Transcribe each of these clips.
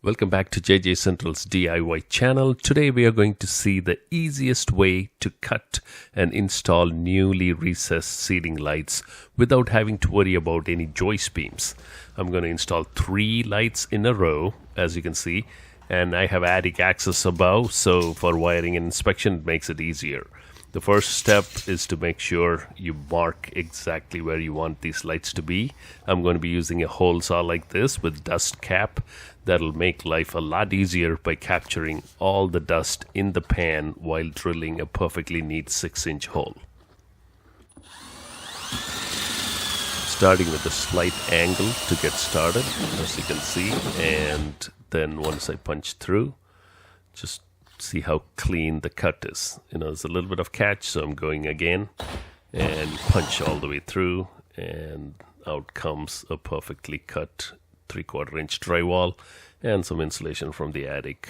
Welcome back to JJ Central's DIY channel. Today we are going to see the easiest way to cut and install newly recessed ceiling lights without having to worry about any joist beams. I'm going to install 3 lights in a row, as you can see, and I have attic access above, so for wiring and inspection it makes it easier. The first step is to make sure you mark exactly where you want these lights to be. I'm going to be using a hole saw like this with dust cap. That'll make life a lot easier by capturing all the dust in the pan while drilling a perfectly neat 6-inch hole. Starting with a slight angle to get started, as you can see, and then once I punch through, just see how clean the cut is. There's a little bit of catch, so I'm going again and punch all the way through, and out comes a perfectly cut 3/4 inch drywall and some insulation from the attic.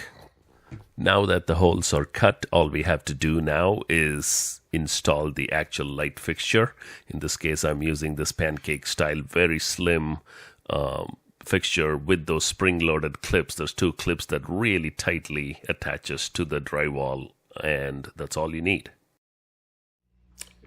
Now that the holes are cut, all we have to do now is install the actual light fixture. In this case, I'm using this pancake style, very slim fixture with those spring-loaded clips. There's 2 clips that really tightly attaches to the drywall, and that's all you need.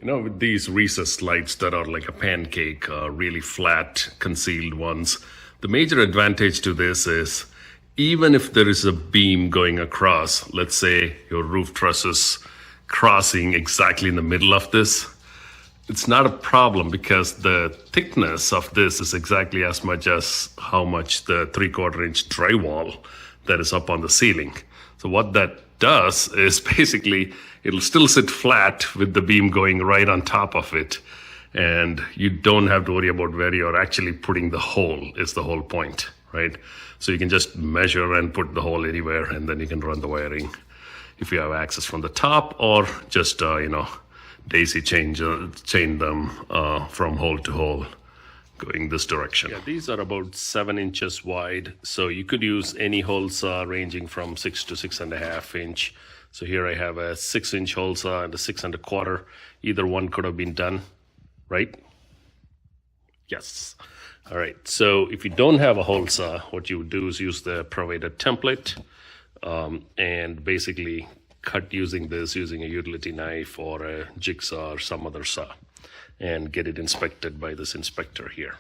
With these recessed lights that are like a pancake, really flat, concealed ones, the major advantage to this is even if there is a beam going across, let's say your roof truss is crossing exactly in the middle of this, it's not a problem because the thickness of this is exactly as much as how much the 3/4 inch drywall that is up on the ceiling. So what that does is basically it'll still sit flat with the beam going right on top of it, and you don't have to worry about where you're actually putting the hole is the whole point, right? So you can just measure and put the hole anywhere, and then you can run the wiring if you have access from the top, or just daisy chain them from hole to hole going this direction. Yeah, these are about 7 inches wide, so you could use any hole saw ranging from 6 to 6.5 inch. So here I have a 6-inch hole saw and a 6 1/4. Either one could have been done, right? Yes. All right, so if you don't have a hole saw, what you would do is use the provided template and basically cut using a utility knife or a jigsaw or some other saw and get it inspected by this inspector here.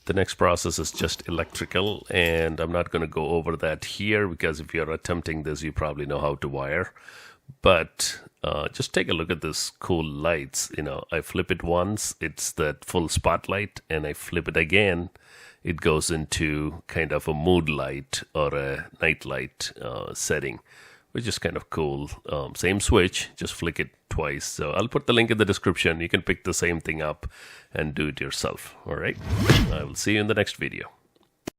The next process is just electrical, and I'm not going to go over that here because if you're attempting this, you probably know how to wire. But just take a look at this cool lights. I flip it once, it's that full spotlight, and I flip it again, it goes into kind of a mood light or a night light setting, which is kind of cool. Same switch, just flick it twice. So I'll put the link in the description. You can pick the same thing up and do it yourself. All right, I will see you in the next video.